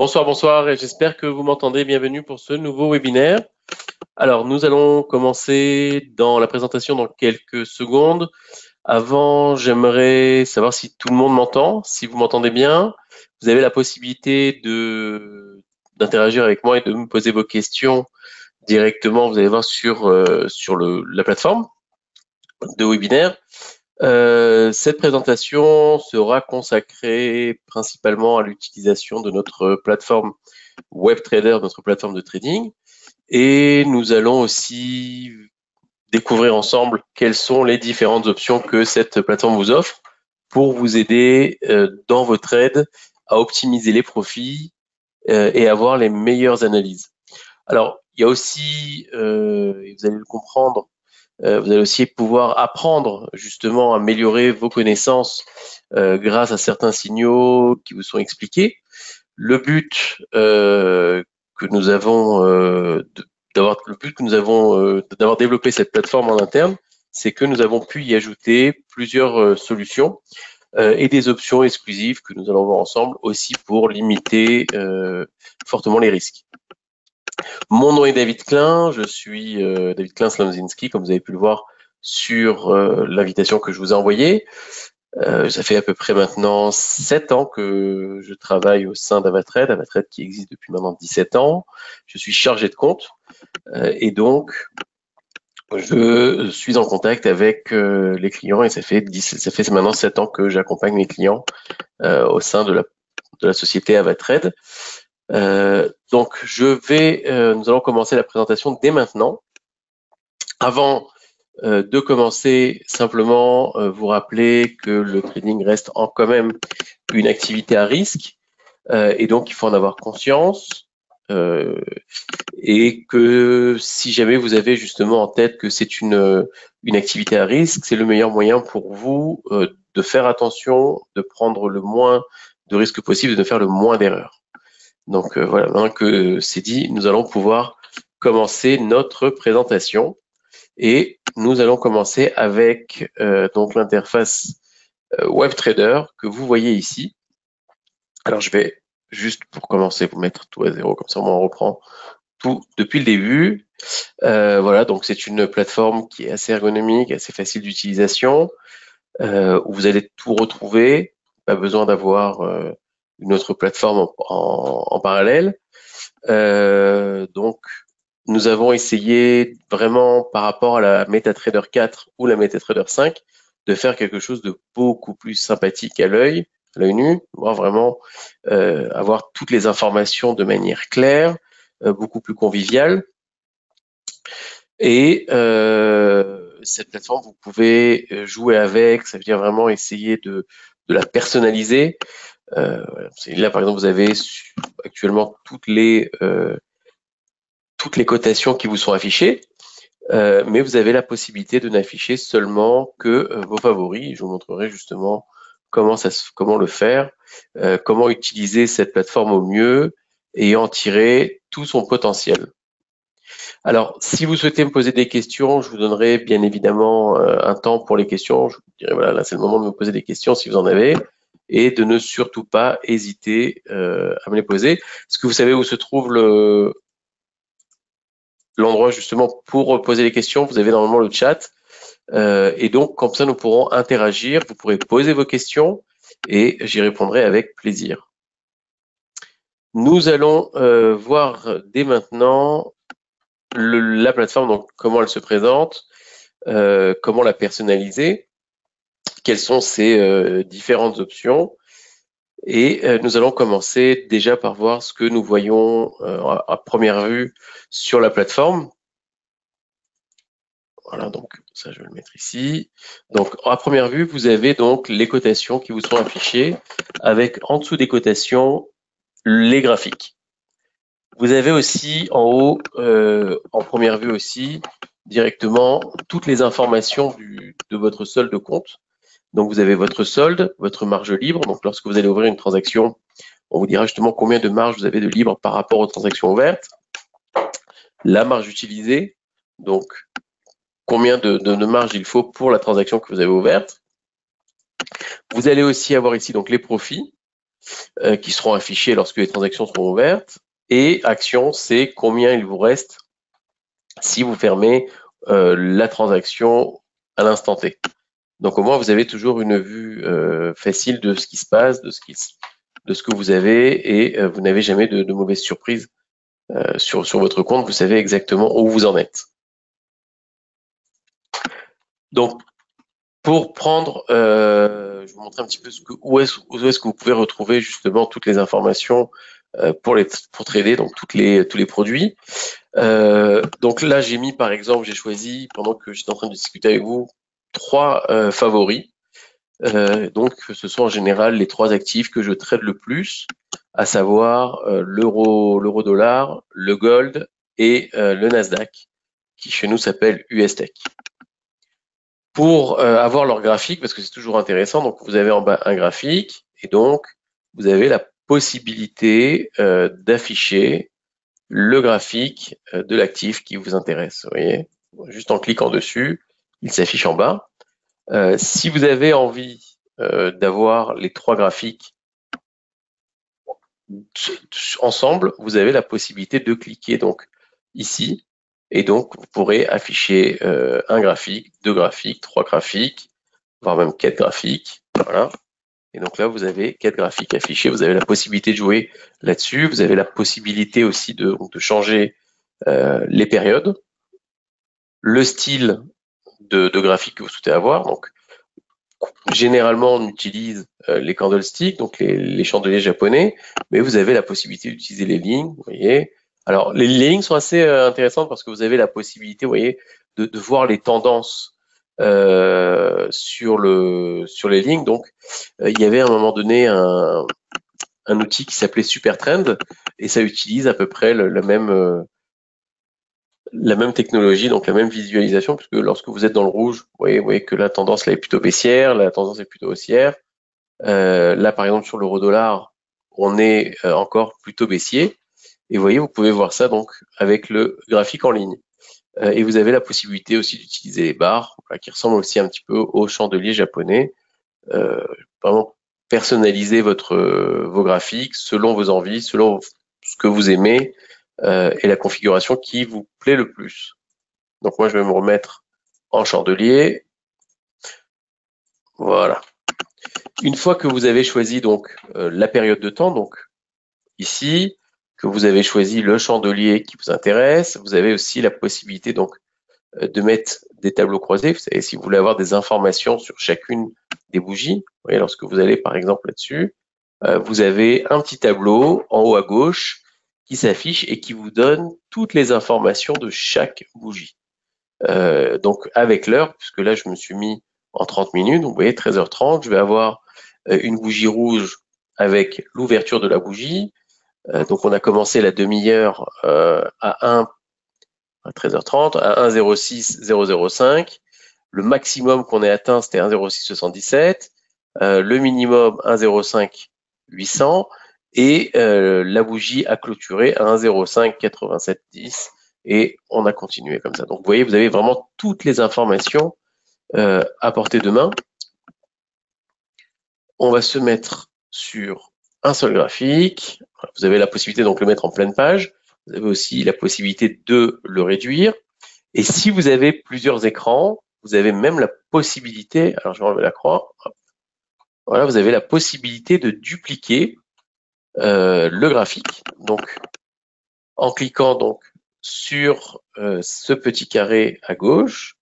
Bonsoir, bonsoir, et j'espère que vous m'entendez. Bienvenue pour ce nouveau webinaire. Alors, nous allons commencer dans la présentation dans quelques secondes. Avant, j'aimerais savoir si tout le monde m'entend, si vous m'entendez bien. Vous avez la possibilité d'interagir avec moi et de me poser vos questions directement. Vous allez voir sur la plateforme de webinaire. Cette présentation sera consacrée principalement à l'utilisation de notre plateforme WebTrader, notre plateforme de trading. Et nous allons aussi découvrir ensemble quelles sont les différentes options que cette plateforme vous offre pour vous aider dans vos trades à optimiser les profits et avoir les meilleures analyses. Alors, il y a aussi, et vous allez le comprendre, vous allez aussi pouvoir apprendre justement à améliorer vos connaissances grâce à certains signaux qui vous sont expliqués. Le but que nous avons d'avoir développé cette plateforme en interne, c'est que nous avons pu y ajouter plusieurs solutions et des options exclusives que nous allons voir ensemble aussi pour limiter fortement les risques. Mon nom est David Klein, je suis David Klein Slamzinski, comme vous avez pu le voir sur l'invitation que je vous ai envoyée. Ça fait à peu près maintenant 7 ans que je travaille au sein d'Avatrade qui existe depuis maintenant 17 ans. Je suis chargé de compte et donc je suis en contact avec les clients et ça fait maintenant 7 ans que j'accompagne mes clients au sein de la société Avatrade. Donc nous allons commencer la présentation dès maintenant. Avant de commencer, simplement vous rappeler que le trading reste quand même une activité à risque et donc il faut en avoir conscience et que si jamais vous avez justement en tête que c'est une activité à risque, c'est le meilleur moyen pour vous de faire attention, de prendre le moins de risques possible et de faire le moins d'erreurs. Donc voilà, maintenant que c'est dit, nous allons pouvoir commencer notre présentation. Et nous allons commencer avec donc l'interface WebTrader que vous voyez ici. Alors je vais juste pour commencer vous mettre tout à zéro, comme ça on reprend tout depuis le début. Voilà, donc c'est une plateforme qui est assez ergonomique, assez facile d'utilisation, où vous allez tout retrouver. Pas besoin d'avoir une autre plateforme en parallèle. Donc nous avons essayé vraiment par rapport à la MetaTrader 4 ou la MetaTrader 5 de faire quelque chose de beaucoup plus sympathique à l'œil nu, voir vraiment avoir toutes les informations de manière claire, beaucoup plus conviviale. Et cette plateforme, vous pouvez jouer avec, ça veut dire vraiment essayer de la personnaliser. Là, par exemple, vous avez actuellement toutes les cotations qui vous sont affichées, mais vous avez la possibilité de n'afficher seulement que vos favoris. Je vous montrerai justement comment le faire, comment utiliser cette plateforme au mieux et en tirer tout son potentiel. Alors, si vous souhaitez me poser des questions, je vous donnerai bien évidemment un temps pour les questions. Je vous dirai, voilà, là c'est le moment de me poser des questions si vous en avez, et de ne surtout pas hésiter à me les poser. Est-ce que vous savez où se trouve l'endroit justement pour poser les questions? Vous avez normalement le chat. Et donc, comme ça, nous pourrons interagir. Vous pourrez poser vos questions et j'y répondrai avec plaisir. Nous allons voir dès maintenant la plateforme, donc comment elle se présente, comment la personnaliser, quelles sont ses différentes options. Et nous allons commencer déjà par voir ce que nous voyons à première vue sur la plateforme. Voilà, donc ça je vais le mettre ici. Donc à première vue, vous avez donc les cotations qui vous sont affichées avec en dessous des cotations les graphiques. Vous avez aussi en haut, en première vue aussi, directement toutes les informations de votre solde de compte. Donc vous avez votre solde, votre marge libre. Donc lorsque vous allez ouvrir une transaction, on vous dira justement combien de marge vous avez de libre par rapport aux transactions ouvertes. La marge utilisée, donc combien de marge il faut pour la transaction que vous avez ouverte. Vous allez aussi avoir ici donc les profits. qui seront affichés lorsque les transactions seront ouvertes. Et action, c'est combien il vous reste si vous fermez la transaction à l'instant T. Donc au moins, vous avez toujours une vue facile de ce qui se passe, de ce que vous avez, et vous n'avez jamais de mauvaises surprises sur votre compte. Vous savez exactement où vous en êtes. Donc, pour prendre, je vais vous montrer un petit peu où est-ce que vous pouvez retrouver justement toutes les informations pour trader, donc tous les produits. Donc là, j'ai mis par exemple, j'ai choisi pendant que j'étais en train de discuter avec vous 3 favoris. Donc ce sont en général les 3 actifs que je trade le plus, à savoir l'euro-dollar, le gold et le Nasdaq, qui chez nous s'appelle US-Tech. Pour avoir leur graphique, parce que c'est toujours intéressant, donc vous avez en bas un graphique, et donc vous avez la possibilité d'afficher le graphique de l'actif qui vous intéresse. Vous voyez, juste en cliquant dessus, il s'affiche en bas. Si vous avez envie d'avoir les 3 graphiques ensemble, vous avez la possibilité de cliquer donc ici, et donc vous pourrez afficher un graphique, 2 graphiques, 3 graphiques, voire même 4 graphiques. Voilà. Et donc là, vous avez 4 graphiques affichés. Vous avez la possibilité de jouer là-dessus. Vous avez la possibilité aussi de changer les périodes, le style de graphique que vous souhaitez avoir. Donc, généralement, on utilise les candlesticks, donc les chandeliers japonais, mais vous avez la possibilité d'utiliser les lignes, vous voyez. Alors, les lignes sont assez intéressantes parce que vous avez la possibilité, vous voyez, de voir les tendances sur les lignes. Donc, il y avait à un moment donné un outil qui s'appelait Supertrend et ça utilise à peu près la même technologie, donc la même visualisation, puisque lorsque vous êtes dans le rouge, vous voyez que la tendance là est plutôt baissière, la tendance est plutôt haussière. Là, par exemple, sur l'euro-dollar, on est encore plutôt baissier. Et vous voyez, vous pouvez voir ça donc avec le graphique en ligne. Et vous avez la possibilité aussi d'utiliser les barres, qui ressemblent aussi un petit peu au chandelier japonais. Vraiment personnaliser vos graphiques selon vos envies, selon ce que vous aimez et la configuration qui vous plaît le plus. Donc moi, je vais me remettre en chandelier. Voilà. Une fois que vous avez choisi donc la période de temps, donc ici, que vous avez choisi le chandelier qui vous intéresse, vous avez aussi la possibilité donc de mettre des tableaux croisés. Vous savez, si vous voulez avoir des informations sur chacune des bougies, vous voyez, lorsque vous allez par exemple là-dessus, vous avez un petit tableau en haut à gauche qui s'affiche et qui vous donne toutes les informations de chaque bougie. Donc avec l'heure, puisque là je me suis mis en 30 minutes, donc vous voyez 13h30, je vais avoir une bougie rouge avec l'ouverture de la bougie. Donc on a commencé la demi-heure à 13h30, à 1,06,005. Le maximum qu'on ait atteint, c'était 1,06,77. Le minimum, 1,05,800. Et la bougie a clôturé à 1,05,87,10. Et on a continué comme ça. Donc vous voyez, vous avez vraiment toutes les informations à portée de main. On va se mettre sur un seul graphique. Vous avez la possibilité donc de le mettre en pleine page. Vous avez aussi la possibilité de le réduire. Et si vous avez plusieurs écrans, vous avez même la possibilité, alors je vais enlever la croix, voilà, vous avez la possibilité de dupliquer le graphique. Donc, en cliquant donc sur ce petit carré à gauche,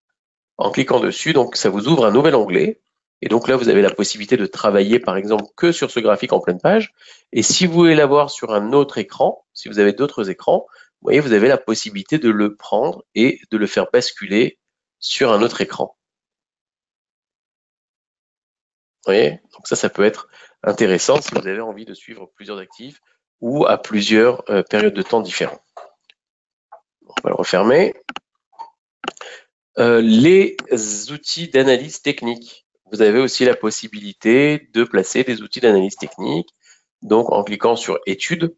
en cliquant dessus, donc ça vous ouvre un nouvel onglet. Et donc là, vous avez la possibilité de travailler, par exemple, que sur ce graphique en pleine page. Et si vous voulez l'avoir sur un autre écran, si vous avez d'autres écrans, vous voyez, vous avez la possibilité de le prendre et de le faire basculer sur un autre écran. Vous voyez, donc ça peut être intéressant si vous avez envie de suivre plusieurs actifs ou à plusieurs périodes de temps différentes. On va le refermer. Les outils d'analyse technique. Vous avez aussi la possibilité de placer des outils d'analyse technique. Donc, en cliquant sur Études,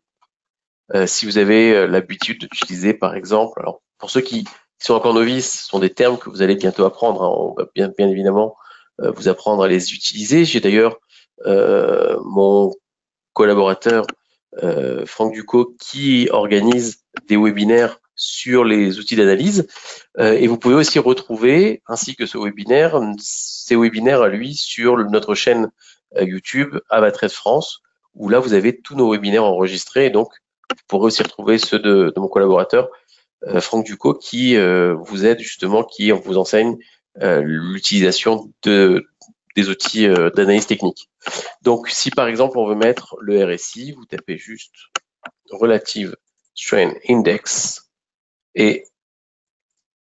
si vous avez l'habitude d'utiliser, par exemple, alors pour ceux qui sont encore novices, ce sont des termes que vous allez bientôt apprendre. Hein, on va bien évidemment vous apprendre à les utiliser. J'ai d'ailleurs mon collaborateur Franck Ducot qui organise des webinaires sur les outils d'analyse. Et vous pouvez aussi retrouver, ainsi que ce webinaire, ces webinaires à lui sur notre chaîne YouTube Avatrade France, où là vous avez tous nos webinaires enregistrés. Et donc vous pourrez aussi retrouver ceux de mon collaborateur Franck Ducot qui vous aide justement, qui vous enseigne l'utilisation des outils d'analyse technique. Donc, si par exemple on veut mettre le RSI, vous tapez juste Relative Strain Index et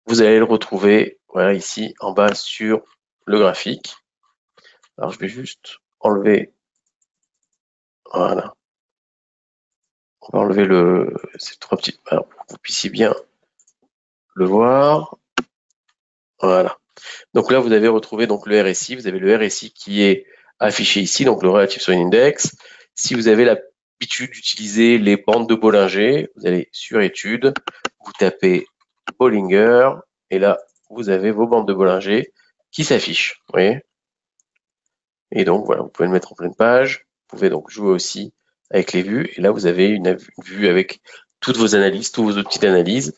vous allez le retrouver voilà, ici en bas sur le graphique. Alors, je vais juste enlever, voilà, on va enlever ces trois petites, alors pour que vous puissiez bien le voir. Voilà. Donc là, vous avez retrouvé donc le RSI. Vous avez le RSI qui est affiché ici, donc le Relative Strain Index. Si vous avez l'habitude d'utiliser les bandes de Bollinger, vous allez sur Études, vous tapez Bollinger, et là, vous avez vos bandes de Bollinger qui s'affichent. Vous voyez ? Et donc, voilà, vous pouvez le mettre en pleine page. Vous pouvez donc jouer aussi avec les vues. Et là, vous avez une vue avec toutes vos analyses, tous vos outils d'analyse,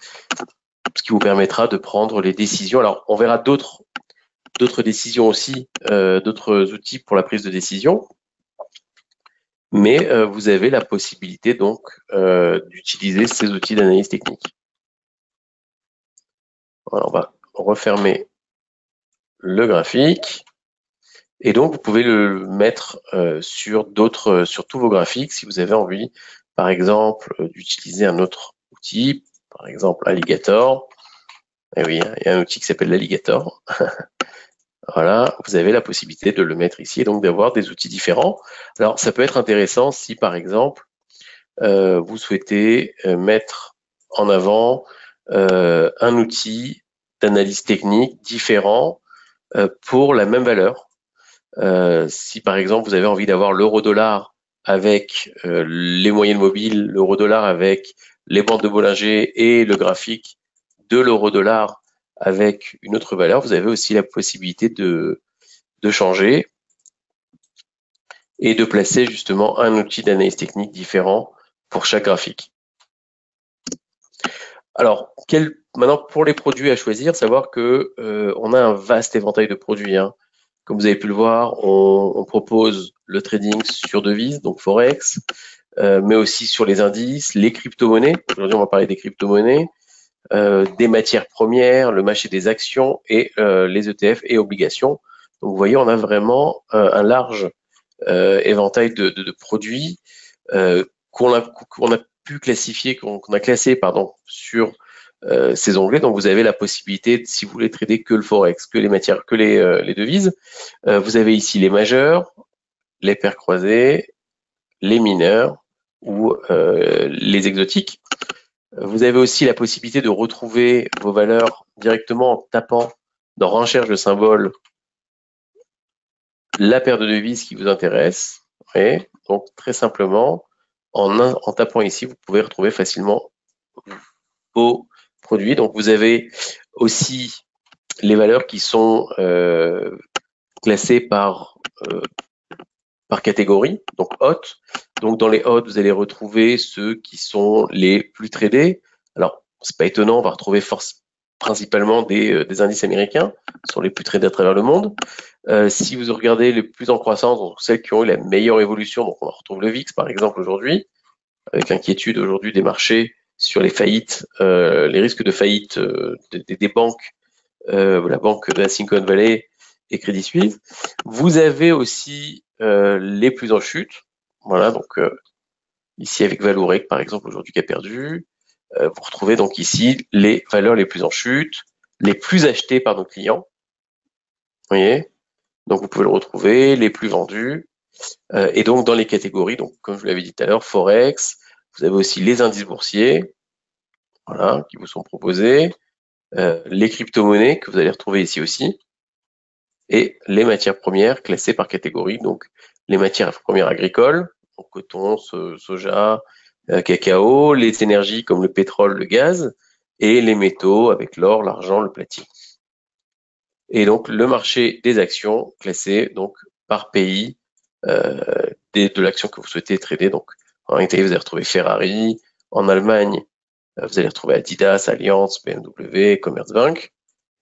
ce qui vous permettra de prendre les décisions. Alors, on verra d'autres décisions aussi, d'autres outils pour la prise de décision. Mais vous avez la possibilité donc d'utiliser ces outils d'analyse technique. Voilà, on va refermer le graphique. Et donc, vous pouvez le mettre sur tous vos graphiques si vous avez envie, par exemple, d'utiliser un autre outil, par exemple Alligator. Et oui, il y a un outil qui s'appelle l'Alligator. Voilà, vous avez la possibilité de le mettre ici et donc d'avoir des outils différents. Alors, ça peut être intéressant si, par exemple, vous souhaitez mettre en avant un outil d'analyse technique différent pour la même valeur. Si par exemple vous avez envie d'avoir l'euro-dollar avec les moyennes mobiles, l'euro-dollar avec les bandes de Bollinger et le graphique de l'euro-dollar avec une autre valeur, vous avez aussi la possibilité de changer et de placer justement un outil d'analyse technique différent pour chaque graphique. Alors, maintenant pour les produits à choisir, savoir que on a un vaste éventail de produits. Hein. Comme vous avez pu le voir, on propose le trading sur devises, donc Forex, mais aussi sur les indices, les crypto-monnaies. Aujourd'hui, on va parler des crypto-monnaies, des matières premières, le marché des actions et les ETF et obligations. Donc, vous voyez, on a vraiment un large éventail de produits qu'on a pu classifier, qu'on a classé, sur ces onglets. Donc, vous avez la possibilité, si vous voulez trader que le forex, que les matières, que les devises, vous avez ici les majeurs, les paires croisées, les mineurs ou les exotiques. Vous avez aussi la possibilité de retrouver vos valeurs directement en tapant dans recherche de symboles la paire de devises qui vous intéresse. Et donc, très simplement, en tapant ici, vous pouvez retrouver facilement vos produits. Donc, vous avez aussi les valeurs qui sont classées par catégorie, donc haute. Donc, dans les hautes, vous allez retrouver ceux qui sont les plus tradés. Alors, c'est pas étonnant, on va retrouver principalement des indices américains, qui sont les plus tradés à travers le monde. Si vous regardez les plus en croissance, donc celles qui ont eu la meilleure évolution, donc on retrouve le VIX par exemple aujourd'hui, avec l'inquiétude aujourd'hui des marchés sur les faillites, les risques de faillite des banques, la banque de la Silicon Valley et Crédit Suisse. Vous avez aussi les plus en chute, voilà, donc ici avec Vallourec par exemple aujourd'hui qui a perdu. Vous retrouvez donc ici les valeurs les plus en chute, les plus achetées par nos clients. Vous voyez ? Donc vous pouvez le retrouver, les plus vendus. Et donc dans les catégories, donc comme je vous l'avais dit tout à l'heure, Forex, vous avez aussi les indices boursiers, voilà, qui vous sont proposés, les crypto-monnaies que vous allez retrouver ici aussi, et les matières premières classées par catégorie, donc les matières premières agricoles, donc coton, soja, cacao, les énergies comme le pétrole, le gaz, et les métaux avec l'or, l'argent, le platine. Et donc le marché des actions classé donc par pays de l'action que vous souhaitez trader. Donc, en Italie, vous allez retrouver Ferrari. En Allemagne, vous allez retrouver Adidas, Allianz, BMW, Commerzbank.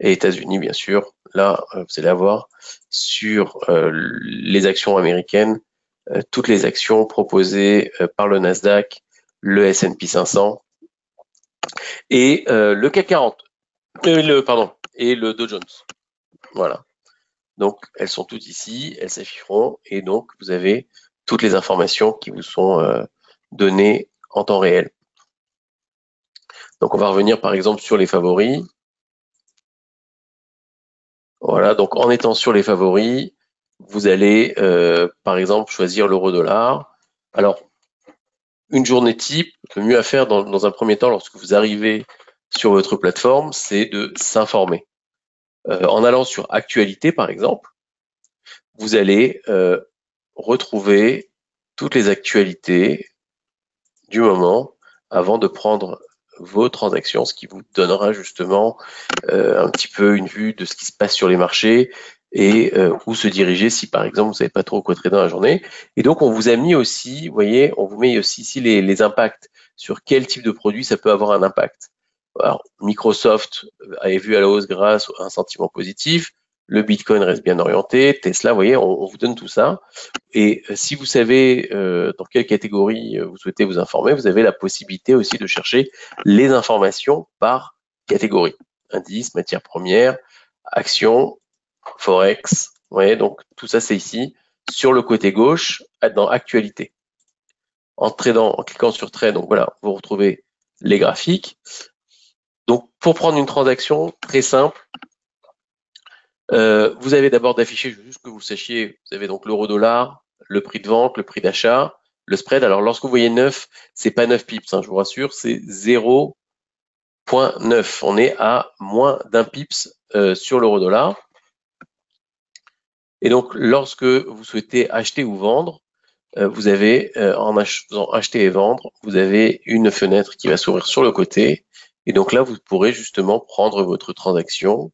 Et États-Unis, bien sûr. Là, vous allez avoir sur les actions américaines toutes les actions proposées par le Nasdaq, le S&P 500 et le CAC 40. Et le Dow Jones. Voilà. Donc, elles sont toutes ici, elles s'afficheront, et donc vous avez toutes les informations qui vous sont données en temps réel. Donc, on va revenir par exemple sur les favoris. Voilà, donc en étant sur les favoris, vous allez par exemple choisir l'euro-dollar. Alors, une journée type, le mieux à faire dans un premier temps lorsque vous arrivez sur votre plateforme, c'est de s'informer. En allant sur Actualité, par exemple, vous allez retrouver toutes les actualités du moment avant de prendre vos transactions, ce qui vous donnera justement un petit peu une vue de ce qui se passe sur les marchés et où se diriger si par exemple vous savez pas trop quoi trader dans la journée. Et donc on vous a mis aussi, vous voyez, on vous met aussi ici les impacts sur quel type de produit ça peut avoir un impact. Alors Microsoft avait vu à la hausse grâce à un sentiment positif. Le Bitcoin reste bien orienté. Tesla, vous voyez, on vous donne tout ça. Et si vous savez dans quelle catégorie vous souhaitez vous informer, vous avez la possibilité aussi de chercher les informations par catégorie. Indices, matières premières, actions, forex. Vous voyez, donc tout ça c'est ici. Sur le côté gauche, dans actualité. En cliquant sur trade, donc voilà, vous retrouvez les graphiques. Donc pour prendre une transaction très simple, vous avez d'abord d'afficher, juste que vous sachiez, vous avez donc l'euro-dollar, le prix de vente, le prix d'achat, le spread. Alors lorsque vous voyez 9, c'est pas 9 pips, hein, je vous rassure, c'est 0,9. On est à moins d'un pips sur l'euro-dollar. Et donc lorsque vous souhaitez acheter ou vendre, vous avez en faisant acheter et vendre, vous avez une fenêtre qui va s'ouvrir sur le côté. Et donc là, vous pourrez justement prendre votre transaction,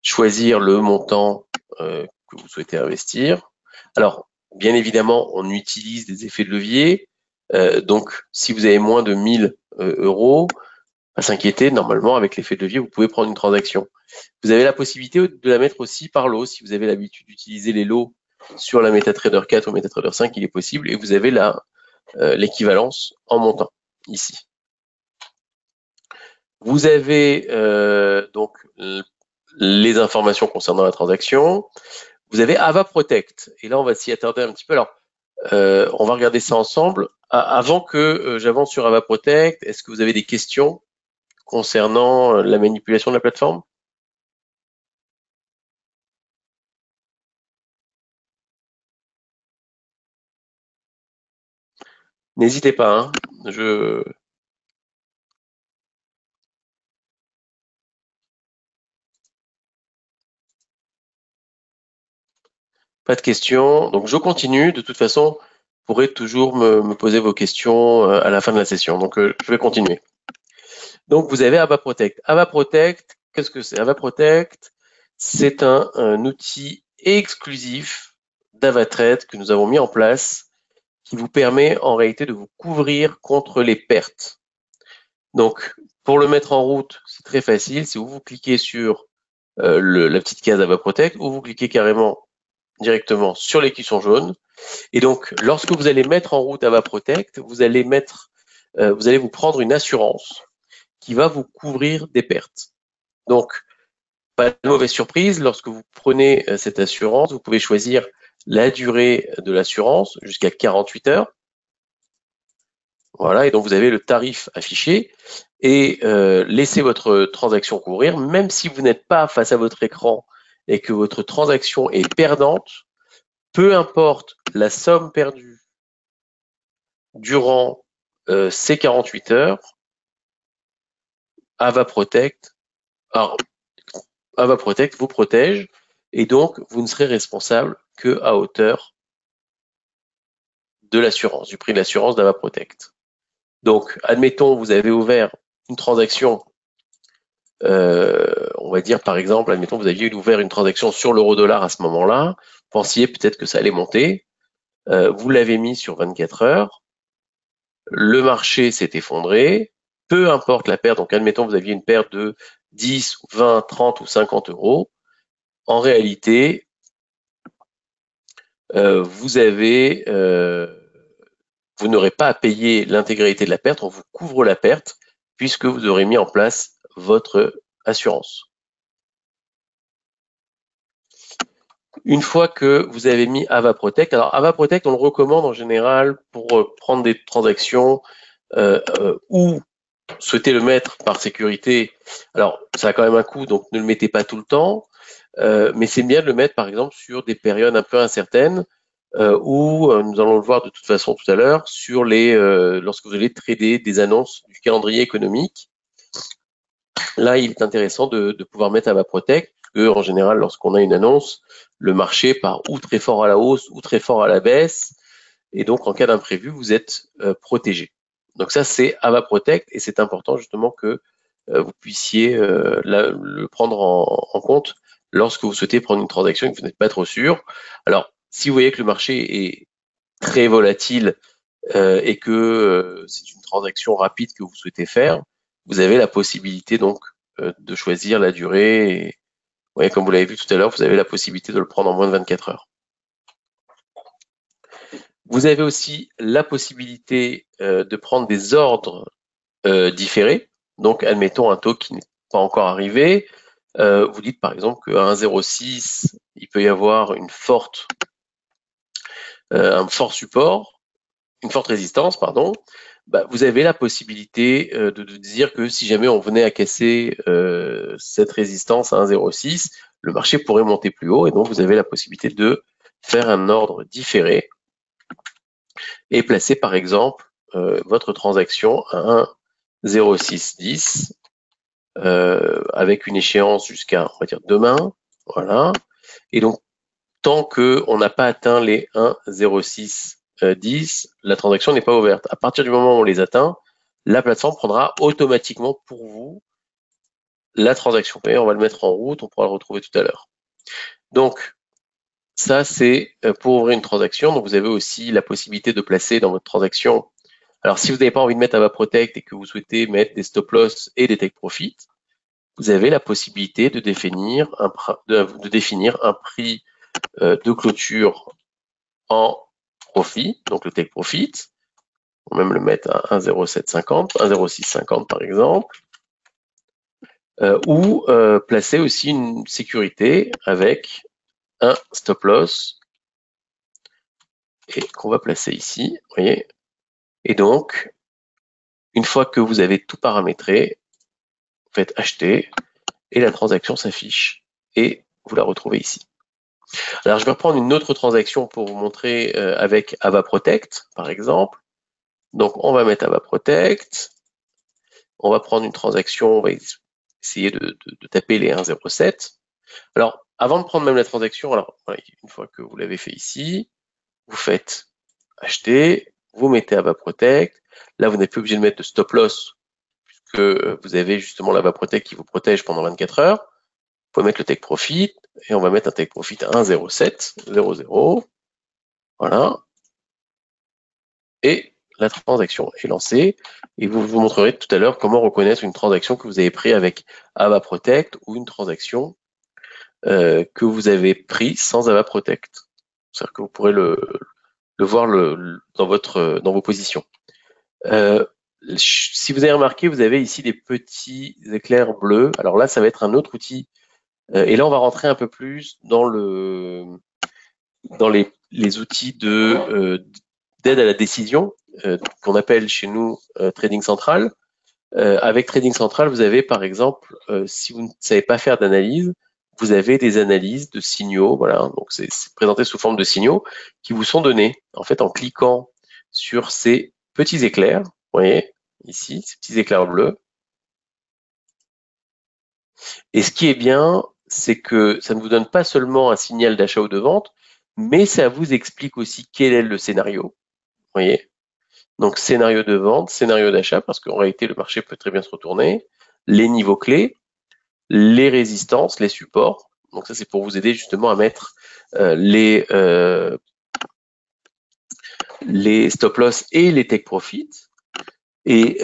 choisir le montant que vous souhaitez investir. Alors, bien évidemment, on utilise des effets de levier. Donc, si vous avez moins de 1000 euros, pas s'inquiéter, normalement, avec l'effet de levier, vous pouvez prendre une transaction. Vous avez la possibilité de la mettre aussi par lot. Si vous avez l'habitude d'utiliser les lots sur la MetaTrader 4 ou MetaTrader 5, il est possible. Et vous avez l'équivalence en montant, ici. Vous avez donc les informations concernant la transaction. Vous avez Ava Protect. Et là, on va s'y attarder un petit peu. Alors, on va regarder ça ensemble. Avant que j'avance sur Ava Protect, est-ce que vous avez des questions concernant la manipulation de la plateforme? N'hésitez pas. Hein. Pas de questions. Donc, je continue. De toute façon, vous pourrez toujours me poser vos questions à la fin de la session. Donc, je vais continuer. Donc, vous avez Ava Protect. Ava Protect, qu'est-ce que c'est? Ava Protect, c'est un outil exclusif d'AvaTrade que nous avons mis en place qui vous permet en réalité de vous couvrir contre les pertes. Donc, pour le mettre en route, c'est très facile. C'est où vous cliquez sur la petite case Ava Protect ou vous cliquez carrément directement sur l'écusson jaune. Et donc, lorsque vous allez mettre en route Ava Protect, vous allez vous prendre une assurance qui va vous couvrir des pertes. Donc, pas de mauvaise surprise, lorsque vous prenez cette assurance, vous pouvez choisir la durée de l'assurance jusqu'à 48 heures. Voilà, et donc vous avez le tarif affiché et laissez votre transaction couvrir, même si vous n'êtes pas face à votre écran et que votre transaction est perdante, peu importe la somme perdue durant ces 48 heures, Ava Protect vous protège et donc vous ne serez responsable que à hauteur de l'assurance, du prix de l'assurance d'Ava Protect. Donc, admettons, vous avez ouvert une transaction, on va dire par exemple, admettons, vous aviez ouvert une transaction sur l'euro-dollar à ce moment-là, pensiez peut-être que ça allait monter. vous l'avez mis sur 24 heures, le marché s'est effondré, peu importe la perte, donc admettons vous aviez une perte de 10, 20, 30 ou 50 euros, en réalité, vous n'aurez pas à payer l'intégralité de la perte, on vous couvre la perte puisque vous aurez mis en place votre assurance. Une fois que vous avez mis Ava Protect, alors Ava Protect, on le recommande en général pour prendre des transactions où souhaitez le mettre par sécurité. Alors, ça a quand même un coût, donc ne le mettez pas tout le temps, mais c'est bien de le mettre par exemple sur des périodes un peu incertaines où nous allons le voir de toute façon tout à l'heure sur lorsque vous allez trader des annonces du calendrier économique. Là, il est intéressant de pouvoir mettre Ava Protect, que en général, lorsqu'on a une annonce, le marché part ou très fort à la hausse ou très fort à la baisse, et donc en cas d'imprévu, vous êtes protégé. Donc ça, c'est Ava Protect, et c'est important justement que vous puissiez le prendre en compte lorsque vous souhaitez prendre une transaction et que vous n'êtes pas trop sûr. Alors, si vous voyez que le marché est très volatile et que c'est une transaction rapide que vous souhaitez faire, vous avez la possibilité donc de choisir la durée. Et, ouais, comme vous l'avez vu tout à l'heure, vous avez la possibilité de le prendre en moins de 24 heures. Vous avez aussi la possibilité de prendre des ordres différés. Donc, admettons un taux qui n'est pas encore arrivé. Vous dites par exemple qu'à 1,06, il peut y avoir un fort support, une forte résistance, pardon. Bah, vous avez la possibilité de dire que si jamais on venait à casser cette résistance à 1,06, le marché pourrait monter plus haut et donc vous avez la possibilité de faire un ordre différé et placer par exemple votre transaction à 1,0610 avec une échéance jusqu'à, on va dire, demain. Voilà. Et donc, tant qu'on n'a pas atteint les 1,0610, la transaction n'est pas ouverte. À partir du moment où on les atteint, la plateforme prendra automatiquement pour vous la transaction. Et on va le mettre en route, on pourra le retrouver tout à l'heure. Donc, ça, c'est pour ouvrir une transaction. Donc, vous avez aussi la possibilité de placer dans votre transaction. Alors, si vous n'avez pas envie de mettre Ava Protect et que vous souhaitez mettre des stop loss et des take profit, vous avez la possibilité de définir un prix de clôture en profit, donc le take profit. On peut même le mettre à 1,0750, 1,0650 par exemple, ou placer aussi une sécurité avec un stop loss et qu'on va placer ici, vous voyez. Et donc, une fois que vous avez tout paramétré, vous faites acheter et la transaction s'affiche et vous la retrouvez ici. Alors, je vais reprendre une autre transaction pour vous montrer avec Ava Protect, par exemple. Donc, on va mettre Ava Protect. On va prendre une transaction, on va essayer de taper les 1,07. Alors, avant de prendre même la transaction, alors, une fois que vous l'avez fait ici, vous faites acheter, vous mettez Ava Protect. Là, vous n'êtes plus obligé de mettre de stop loss puisque vous avez justement l'Ava Protect qui vous protège pendant 24 heures. Vous pouvez mettre le take profit et on va mettre un take profit à 1,0700. Voilà. Et la transaction est lancée et vous montrerez tout à l'heure comment reconnaître une transaction que vous avez prise avec Ava Protect ou une transaction que vous avez prise sans Ava Protect. C'est-à-dire que vous pourrez le voir dans vos positions. Si vous avez remarqué, vous avez ici des petits éclairs bleus. Alors là, ça va être un autre outil. Et là, on va rentrer un peu plus dans les outils d'aide à la décision qu'on appelle chez nous Trading Central. Avec Trading Central, vous avez par exemple, si vous ne savez pas faire d'analyse, vous avez des analyses de signaux, voilà, donc c'est présenté sous forme de signaux qui vous sont donnés en fait en cliquant sur ces petits éclairs, vous voyez ici, ces petits éclairs bleus. Et ce qui est bien, c'est que ça ne vous donne pas seulement un signal d'achat ou de vente, mais ça vous explique aussi quel est le scénario, vous voyez. Donc scénario de vente, scénario d'achat, parce qu'en réalité le marché peut très bien se retourner, les niveaux clés, les résistances, les supports. Donc ça c'est pour vous aider justement à mettre les stop loss et les take profit. Et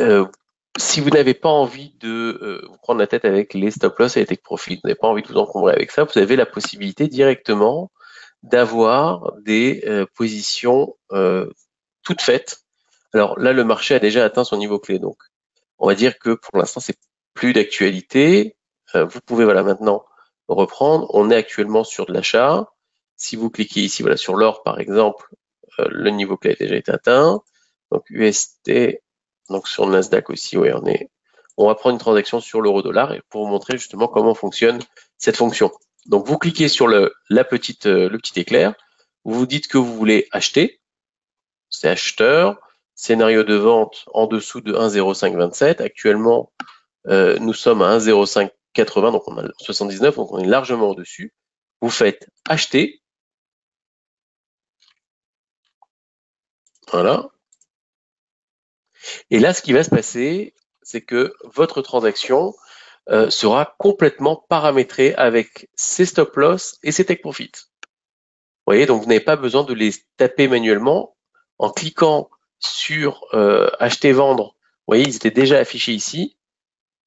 si vous n'avez pas envie de vous prendre la tête avec les stop loss et les take profit, vous n'avez pas envie de vous encombrer avec ça, vous avez la possibilité directement d'avoir des positions toutes faites. Alors là, le marché a déjà atteint son niveau clé, donc on va dire que pour l'instant, c'est plus d'actualité. Vous pouvez voilà maintenant reprendre. On est actuellement sur de l'achat. Si vous cliquez ici, voilà sur l'or par exemple, le niveau clé a déjà été atteint. Donc UST, donc sur le Nasdaq aussi, oui, on va prendre une transaction sur l'euro-dollar et pour vous montrer justement comment fonctionne cette fonction. Donc vous cliquez sur le petit éclair, vous vous dites que vous voulez acheter, c'est acheteur, scénario de vente en dessous de 1,0527. Actuellement, nous sommes à 1,0580, donc on a 79, donc on est largement au-dessus. Vous faites acheter. Voilà. Et là, ce qui va se passer, c'est que votre transaction sera complètement paramétrée avec ses stop loss et ses take profit. Vous voyez, donc vous n'avez pas besoin de les taper manuellement. En cliquant sur acheter, vendre, vous voyez, ils étaient déjà affichés ici.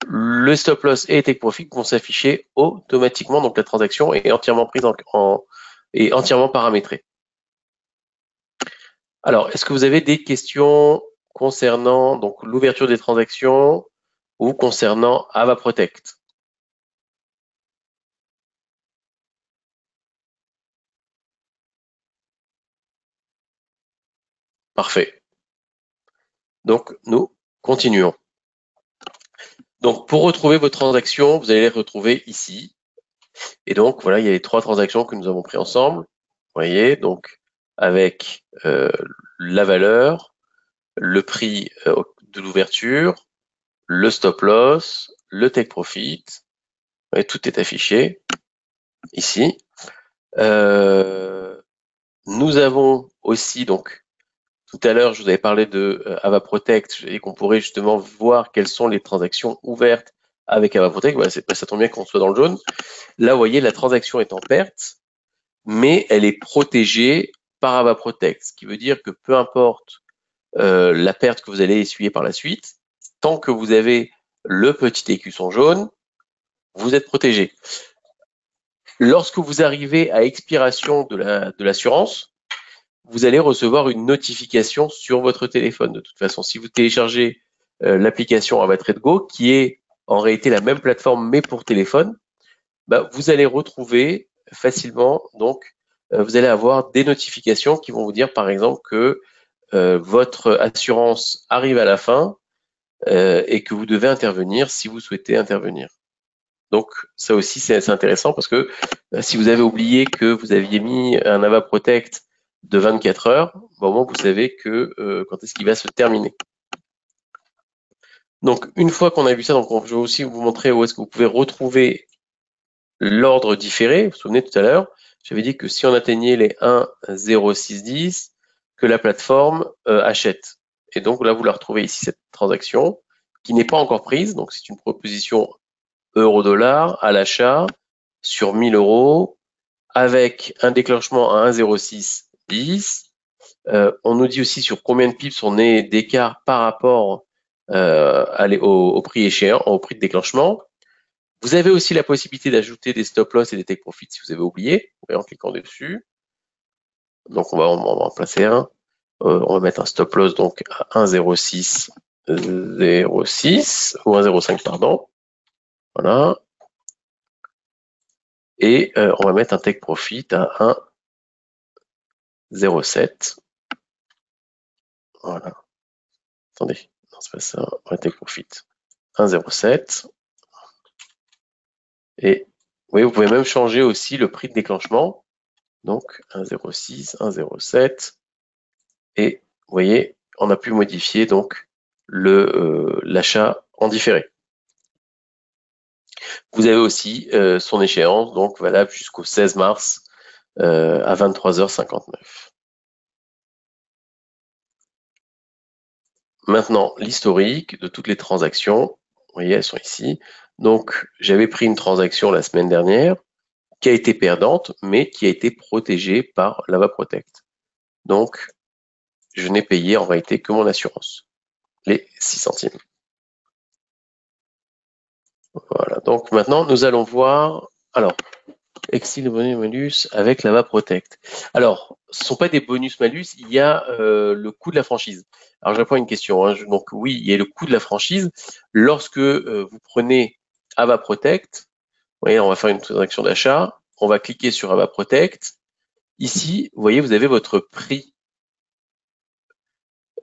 Le stop loss et les take profit vont s'afficher automatiquement, donc la transaction est entièrement prise et entièrement paramétrée. Alors, est-ce que vous avez des questions concernant donc l'ouverture des transactions ou concernant AvaProtect? Parfait. Donc, nous continuons. Donc, pour retrouver vos transactions, vous allez les retrouver ici. Et donc, voilà, il y a les 3 transactions que nous avons prises ensemble. Vous voyez, donc, avec la valeur, le prix de l'ouverture, le stop loss, le take profit. Vous voyez, tout est affiché ici. Nous avons aussi, donc, tout à l'heure, je vous avais parlé de AvaProtect et qu'on pourrait justement voir quelles sont les transactions ouvertes avec AvaProtect. Voilà, ça tombe bien qu'on soit dans le jaune. Là, vous voyez, la transaction est en perte, mais elle est protégée par AvaProtect, ce qui veut dire que peu importe la perte que vous allez essuyer par la suite, tant que vous avez le petit écusson jaune, vous êtes protégé. Lorsque vous arrivez à expiration de l'assurance, vous allez recevoir une notification sur votre téléphone. De toute façon, si vous téléchargez l'application AvaTradeGo, qui est en réalité la même plateforme mais pour téléphone, bah, vous allez retrouver facilement, donc vous allez avoir des notifications qui vont vous dire par exemple que votre assurance arrive à la fin et que vous devez intervenir si vous souhaitez intervenir. Donc ça aussi c'est intéressant parce que si vous avez oublié que vous aviez mis un AvaProtect de 24 heures, au moins vous savez que quand est-ce qu'il va se terminer. Donc une fois qu'on a vu ça, donc je vais aussi vous montrer où est-ce que vous pouvez retrouver l'ordre différé. Vous vous souvenez tout à l'heure, j'avais dit que si on atteignait les 1,0610, que la plateforme achète. Et donc là, vous la retrouvez ici, cette transaction, qui n'est pas encore prise. Donc c'est une proposition euro-dollar à l'achat sur 1000 euros avec un déclenchement à 1,0610. On nous dit aussi sur combien de pips on est d'écart par rapport au prix échéant, au prix de déclenchement. Vous avez aussi la possibilité d'ajouter des stop loss et des take profit si vous avez oublié, en cliquant dessus. Donc on va en placer un. On va mettre un stop loss donc à 1,0606 ou 1,05 pardon. Voilà. Et on va mettre un take profit à 1,07. Voilà. Attendez, non c'est pas ça. On va take profit 1,07. Et vous pouvez même changer aussi le prix de déclenchement. Donc 1,06, 1,07. Et vous voyez, on a pu modifier donc l'achat en différé. Vous avez aussi son échéance, donc valable jusqu'au 16 mars à 23h59. Maintenant, l'historique de toutes les transactions, vous voyez, elles sont ici. Donc, j'avais pris une transaction la semaine dernière qui a été perdante, mais qui a été protégée par l'AvaProtect. Donc, je n'ai payé en réalité que mon assurance, les 6 centimes. Voilà, donc maintenant nous allons voir, alors, exil bonus-malus avec la va protect. Alors, ce ne sont pas des bonus-malus, il y a le coût de la franchise. Alors, je réponds à une question. Hein. Donc, oui, il y a le coût de la franchise. Lorsque vous prenez Ava Protect, vous voyez, on va faire une transaction d'achat, on va cliquer sur Ava Protect. Ici, vous voyez, vous avez votre prix.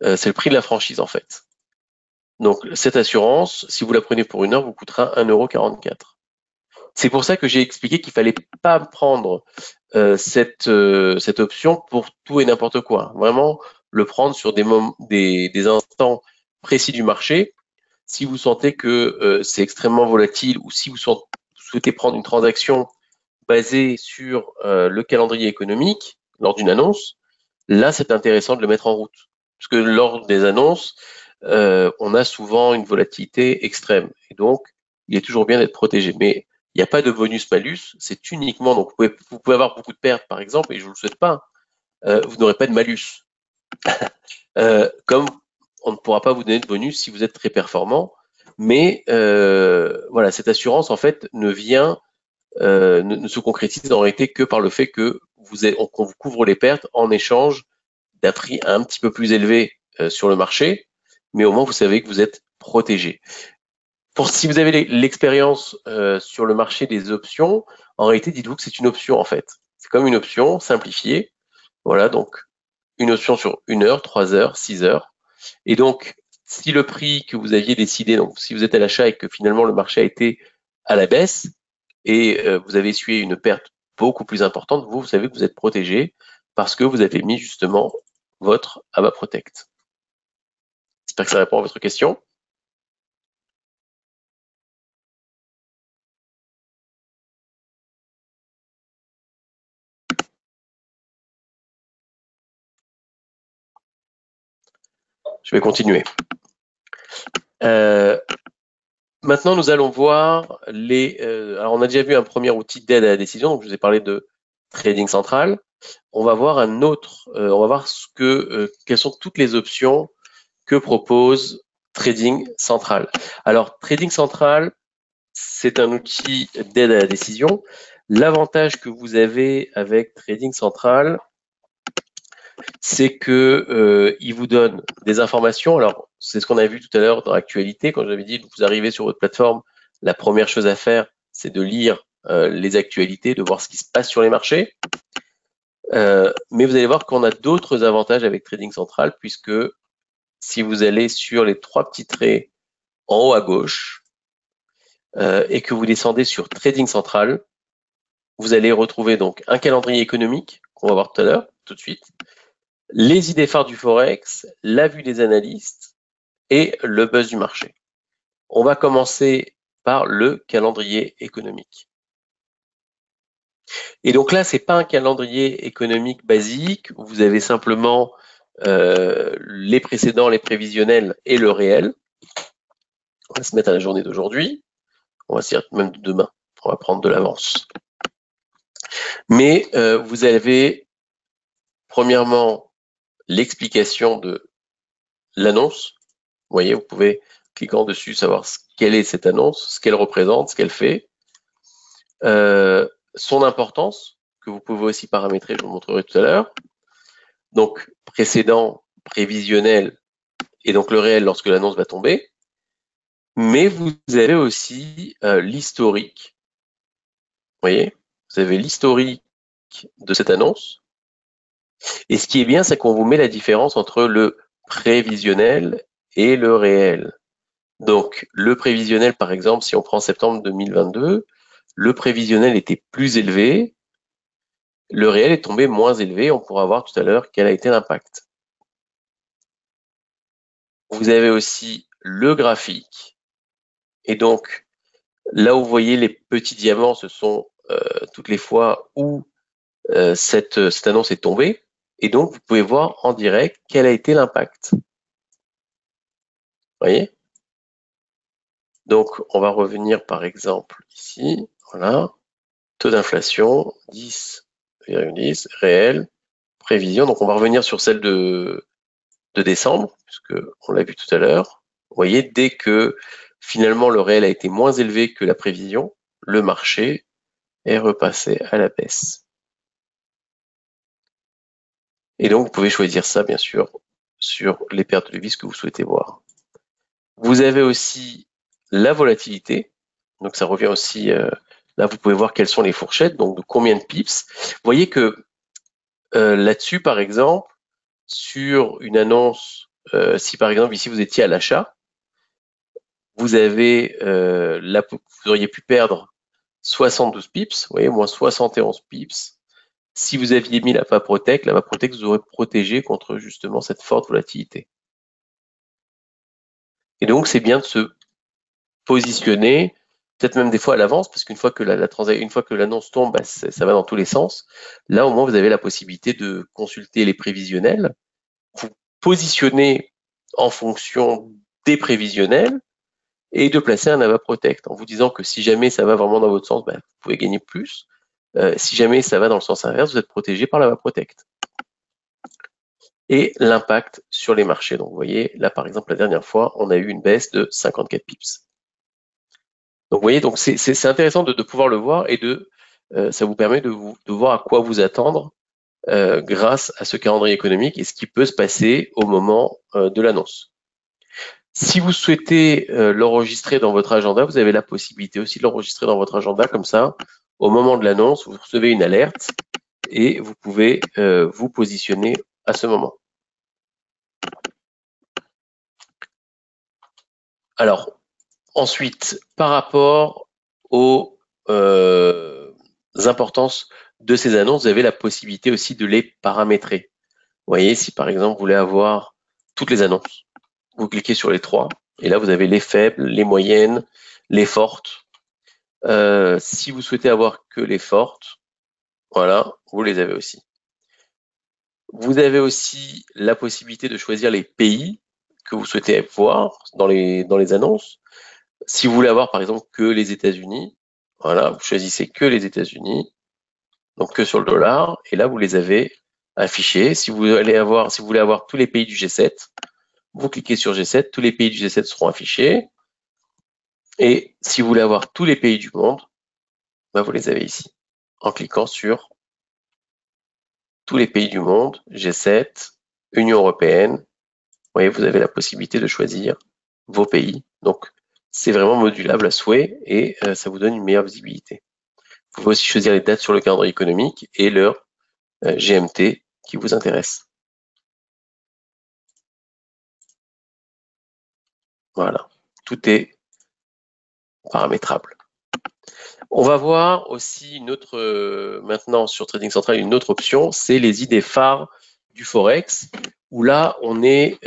C'est le prix de la franchise, en fait. Donc, cette assurance, si vous la prenez pour 1 heure, vous coûtera 1,44 €. C'est pour ça que j'ai expliqué qu'il fallait pas prendre cette option pour tout et n'importe quoi. Vraiment, le prendre sur des instants précis du marché. Si vous sentez que c'est extrêmement volatile ou si vous souhaitez prendre une transaction basée sur le calendrier économique lors d'une annonce, là, c'est intéressant de le mettre en route. Parce que lors des annonces, on a souvent une volatilité extrême. Et donc, il est toujours bien d'être protégé. Mais il n'y a pas de bonus-malus, c'est uniquement, donc vous pouvez avoir beaucoup de pertes par exemple, et je ne vous le souhaite pas, vous n'aurez pas de malus. Comme on ne pourra pas vous donner de bonus si vous êtes très performant, mais voilà, cette assurance en fait ne se concrétise en réalité que par le fait que qu'on vous couvre les pertes en échange d'un prix un petit peu plus élevé sur le marché, mais au moins vous savez que vous êtes protégé. Si vous avez l'expérience sur le marché des options, en réalité, dites-vous que c'est une option en fait. C'est comme une option simplifiée. Voilà, donc une option sur 1 heure, 3 heures, 6 heures. Et donc, si le prix que vous aviez décidé, donc si vous êtes à l'achat et que finalement le marché a été à la baisse et vous avez essuyé une perte beaucoup plus importante, vous savez que vous êtes protégé parce que vous avez mis justement votre Ava Protect. J'espère que ça répond à votre question. Je vais continuer. Maintenant, nous allons voir alors, on a déjà vu un premier outil d'aide à la décision. Donc, je vous ai parlé de Trading Central. On va voir un autre. On va voir quelles sont toutes les options que propose Trading Central. Alors, Trading Central, c'est un outil d'aide à la décision. L'avantage que vous avez avec Trading Central, c'est que il vous donne des informations. Alors, c'est ce qu'on a vu tout à l'heure dans l'actualité, quand j'avais dit que vous arrivez sur votre plateforme, la première chose à faire, c'est de lire les actualités, de voir ce qui se passe sur les marchés. Mais vous allez voir qu'on a d'autres avantages avec Trading Central, puisque si vous allez sur les 3 petits traits en haut à gauche et que vous descendez sur Trading Central, vous allez retrouver donc un calendrier économique qu'on va voir tout à l'heure, tout de suite, les idées phares du Forex, la vue des analystes et le buzz du marché. On va commencer par le calendrier économique. Et donc là, c'est pas un calendrier économique basique où vous avez simplement les précédents, les prévisionnels et le réel. On va se mettre à la journée d'aujourd'hui. On va se dire même de demain. On va prendre de l'avance. Mais vous avez premièrement l'explication de l'annonce. Vous voyez, vous pouvez, cliquant dessus, savoir quelle est cette annonce, ce qu'elle représente, ce qu'elle fait, son importance, que vous pouvez aussi paramétrer, je vous montrerai tout à l'heure. Donc, précédent, prévisionnel, et donc le réel lorsque l'annonce va tomber. Mais vous avez aussi l'historique. Vous voyez, vous avez l'historique de cette annonce. Et ce qui est bien, c'est qu'on vous met la différence entre le prévisionnel et le réel. Donc, le prévisionnel, par exemple, si on prend septembre 2022, le prévisionnel était plus élevé, le réel est tombé moins élevé. On pourra voir tout à l'heure quel a été l'impact. Vous avez aussi le graphique. Et donc, là où vous voyez les petits diamants, ce sont toutes les fois où cette annonce est tombée. Et donc, vous pouvez voir en direct quel a été l'impact. Vous voyez? Donc, on va revenir par exemple ici. Voilà. Taux d'inflation, 10,10, réel, prévision. Donc, on va revenir sur celle de de décembre, puisque on l'a vu tout à l'heure, vous voyez, dès que finalement le réel a été moins élevé que la prévision, le marché est repassé à la baisse. Et donc, vous pouvez choisir ça, bien sûr, sur les paires de devises que vous souhaitez voir. Vous avez aussi la volatilité. Donc, ça revient aussi, là, vous pouvez voir quelles sont les fourchettes, donc de combien de pips. Vous voyez que là-dessus, par exemple, sur une annonce, si par exemple, ici, vous étiez à l'achat, vous avez, là, vous auriez pu perdre 72 pips, vous voyez, moins 71 pips. Si vous aviez mis la Vaprotec vous aurait protégé contre justement cette forte volatilité. Et donc, c'est bien de se positionner, peut-être même des fois à l'avance, parce qu'une fois que une fois que l'annonce tombe, bah, ça va dans tous les sens. Là, au moins, vous avez la possibilité de consulter les prévisionnels, vous positionner en fonction des prévisionnels et de placer un Avaprotect en vous disant que si jamais ça va vraiment dans votre sens, bah, vous pouvez gagner plus. Si jamais ça va dans le sens inverse, vous êtes protégé par l'Avaprotect. Et l'impact sur les marchés. Donc, vous voyez, là, par exemple, la dernière fois, on a eu une baisse de 54 pips. Donc, vous voyez, donc c'est intéressant de pouvoir le voir et ça vous permet de voir à quoi vous attendre grâce à ce calendrier économique et ce qui peut se passer au moment de l'annonce. Si vous souhaitez l'enregistrer dans votre agenda, vous avez la possibilité aussi de l'enregistrer dans votre agenda comme ça. Au moment de l'annonce, vous recevez une alerte et vous pouvez vous positionner à ce moment. Alors, ensuite, par rapport aux importances de ces annonces, vous avez la possibilité aussi de les paramétrer. Vous voyez, si par exemple vous voulez avoir toutes les annonces, vous cliquez sur les trois, et là vous avez les faibles, les moyennes, les fortes. Si vous souhaitez avoir que les fortes, voilà, vous les avez aussi. Vous avez aussi la possibilité de choisir les pays que vous souhaitez voir dans les annonces. Si vous voulez avoir par exemple que les États-Unis, voilà, vous choisissez que les États-Unis, donc que sur le dollar, et là vous les avez affichés. Si vous voulez avoir tous les pays du G7, vous cliquez sur G7, tous les pays du G7 seront affichés. Et si vous voulez avoir tous les pays du monde, bah vous les avez ici, en cliquant sur tous les pays du monde, G7, Union européenne. Vous voyez, vous avez la possibilité de choisir vos pays. Donc, c'est vraiment modulable à souhait et ça vous donne une meilleure visibilité. Vous pouvez aussi choisir les dates sur le calendrier économique et leur GMT qui vous intéresse. Voilà, tout est paramétrable. On va voir aussi une autre, maintenant sur Trading Central, une autre option, c'est les idées phares du Forex, où là, on est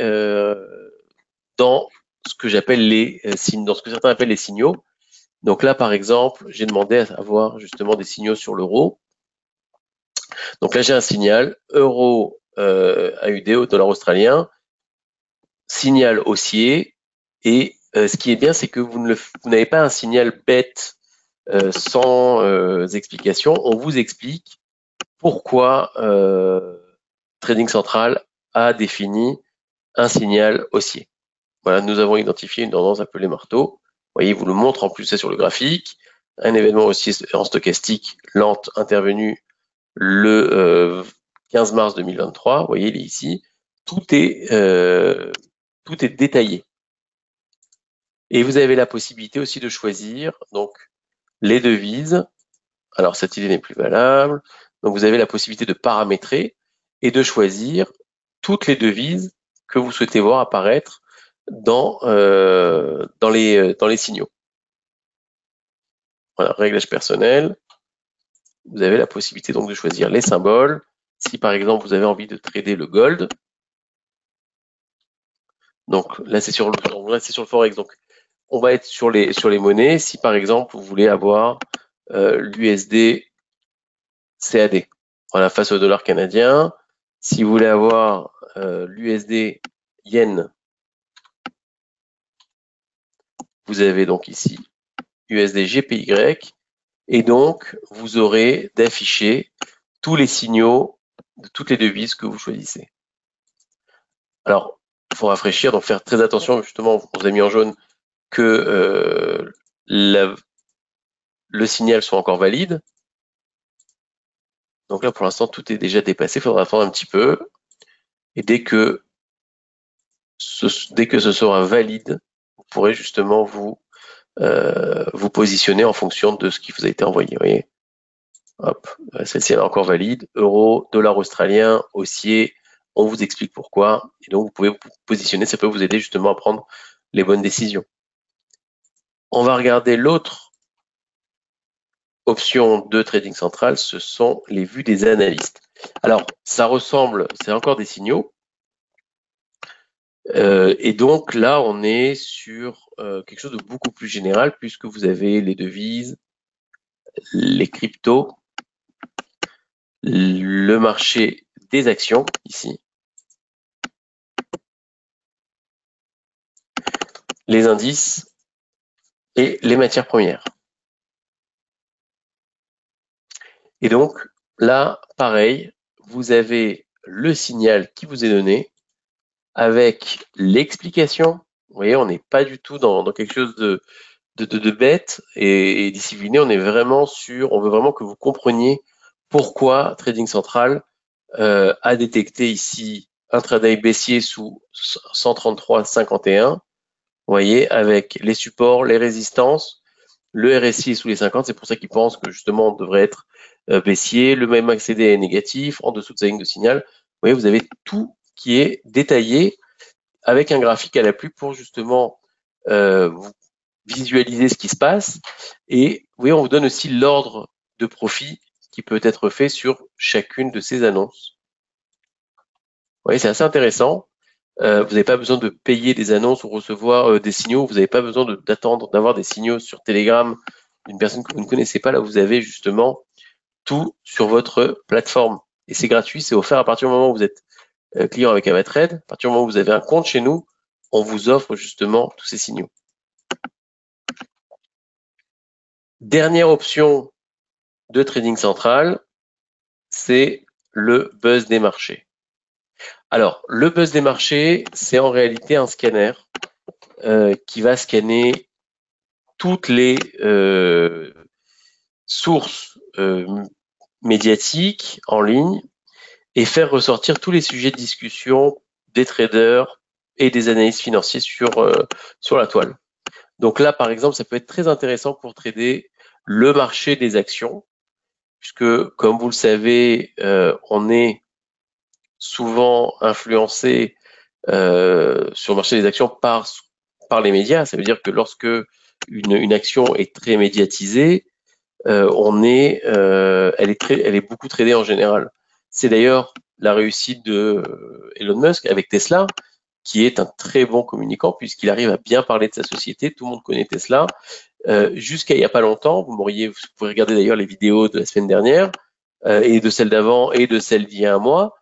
dans ce que j'appelle les signes, dans ce que certains appellent les signaux. Donc là, par exemple, j'ai demandé à avoir justement des signaux sur l'euro. Donc là, j'ai un signal euro AUD au dollar australien, signal haussier, et ce qui est bien, c'est que vous n'avez pas un signal bête sans explication. On vous explique pourquoi Trading Central a défini un signal haussier. Voilà, nous avons identifié une tendance appelée marteau. Vous voyez, il vous le montre en plus sur le graphique. Un événement haussier en stochastique lente intervenu le 15 mars 2023. Vous voyez, il est ici. Tout est détaillé. Et vous avez la possibilité aussi de choisir donc les devises. Alors, cette idée n'est plus valable. Donc, vous avez la possibilité de paramétrer et de choisir toutes les devises que vous souhaitez voir apparaître dans les signaux. Voilà, réglage personnel. Vous avez la possibilité donc de choisir les symboles. Si par exemple vous avez envie de trader le gold, donc là c'est sur le forex, donc on va être sur les monnaies. Si par exemple vous voulez avoir l'USD CAD, voilà, face au dollar canadien. Si vous voulez avoir l'USD yen, vous avez donc ici USD GPY, et donc vous aurez d'afficher tous les signaux de toutes les devises que vous choisissez. Alors, il faut rafraîchir, donc faire très attention, justement, on vous a mis en jaune que le signal soit encore valide. Donc là, pour l'instant, tout est déjà dépassé, il faudra attendre un petit peu. Et dès que ce sera valide, vous pourrez justement vous positionner en fonction de ce qui vous a été envoyé. Vous voyez, hop, celle-ci est encore valide. Euro, dollar australien, haussier, on vous explique pourquoi. Et donc, vous pouvez vous positionner, ça peut vous aider justement à prendre les bonnes décisions. On va regarder l'autre option de trading central, ce sont les vues des analystes. Alors, ça ressemble, c'est encore des signaux. Et donc là, on est sur quelque chose de beaucoup plus général puisque vous avez les devises, les cryptos, le marché des actions ici, les indices et les matières premières. Et donc là, pareil, vous avez le signal qui vous est donné avec l'explication. Vous voyez, on n'est pas du tout dans quelque chose de bête et discipliné. On est vraiment sur, on veut vraiment que vous compreniez pourquoi Trading Central a détecté ici un intraday baissier sous 133,51. Vous voyez, avec les supports, les résistances, le RSI est sous les 50. C'est pour ça qu'ils pensent que justement on devrait être baissier. Le même MACD est négatif, en dessous de sa ligne de signal. Vous voyez, vous avez tout qui est détaillé avec un graphique à l'appui pour justement vous visualiser ce qui se passe. Et vous voyez, on vous donne aussi l'ordre de profit qui peut être fait sur chacune de ces annonces. Vous voyez, c'est assez intéressant. Vous n'avez pas besoin de payer des annonces ou recevoir des signaux. Vous n'avez pas besoin d'attendre d'avoir des signaux sur Telegram d'une personne que vous ne connaissez pas. Là, vous avez justement tout sur votre plateforme. Et c'est gratuit, c'est offert à partir du moment où vous êtes client avec Avatrade. À partir du moment où vous avez un compte chez nous, on vous offre justement tous ces signaux. Dernière option de trading central, c'est le buzz des marchés. Alors, le buzz des marchés, c'est en réalité un scanner qui va scanner toutes les sources médiatiques en ligne et faire ressortir tous les sujets de discussion des traders et des analystes financiers sur la toile. Donc là, par exemple, ça peut être très intéressant pour trader le marché des actions, puisque, comme vous le savez, on est souvent influencé sur le marché des actions par les médias. Ça veut dire que lorsque une action est très médiatisée, elle est beaucoup tradée en général. C'est d'ailleurs la réussite de Elon Musk avec Tesla, qui est un très bon communicant puisqu'il arrive à bien parler de sa société. Tout le monde connaît Tesla. Jusqu'à il n'y a pas longtemps, vous pouvez regarder d'ailleurs les vidéos de la semaine dernière et de celle d'avant et de celle d'il y a un mois.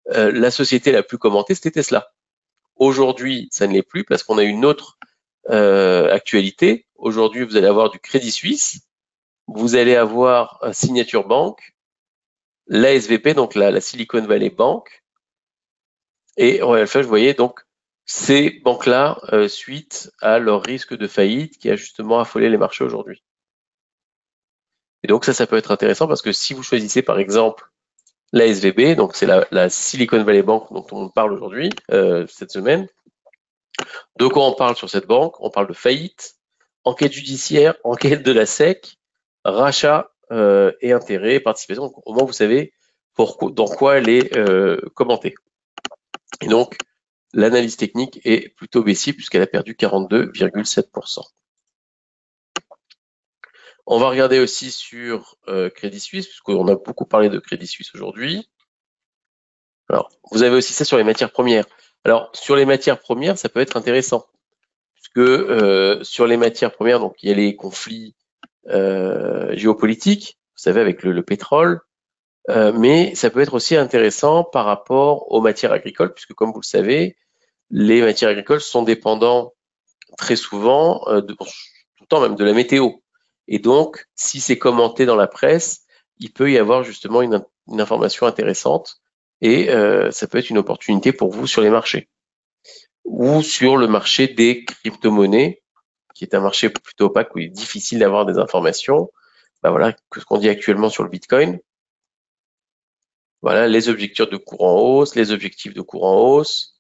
La société la plus commentée, c'était Tesla. Aujourd'hui, ça ne l'est plus parce qu'on a une autre actualité. Aujourd'hui, vous allez avoir du Crédit Suisse, vous allez avoir un Signature Bank, l'ASVP, donc la Silicon Valley Bank, et Royal Flush, vous voyez, donc ces banques-là, suite à leur risque de faillite qui a justement affolé les marchés aujourd'hui. Et donc ça peut être intéressant parce que si vous choisissez par exemple la SVB, donc c'est la Silicon Valley Bank dont on parle aujourd'hui, cette semaine. De quoi on parle sur cette banque? On parle de faillite, enquête judiciaire, enquête de la SEC, rachat et intérêt, participation. Donc, au moins, vous savez dans quoi elle est commentée. Et donc, l'analyse technique est plutôt baissière puisqu'elle a perdu 42,7%. On va regarder aussi sur Crédit Suisse, puisqu'on a beaucoup parlé de Crédit Suisse aujourd'hui. Alors, vous avez aussi ça sur les matières premières. Alors, sur les matières premières, ça peut être intéressant, puisque sur les matières premières, donc il y a les conflits géopolitiques, vous savez, avec le pétrole, mais ça peut être aussi intéressant par rapport aux matières agricoles, puisque comme vous le savez, les matières agricoles sont dépendants très souvent, tout le temps même, de la météo. Et donc, si c'est commenté dans la presse, il peut y avoir justement une information intéressante et ça peut être une opportunité pour vous sur les marchés. ou sur le marché des crypto-monnaies, qui est un marché plutôt opaque où il est difficile d'avoir des informations. Ben voilà, ce qu'on dit actuellement sur le Bitcoin. Voilà, les objectifs de cours en hausse, les objectifs de cours en hausse.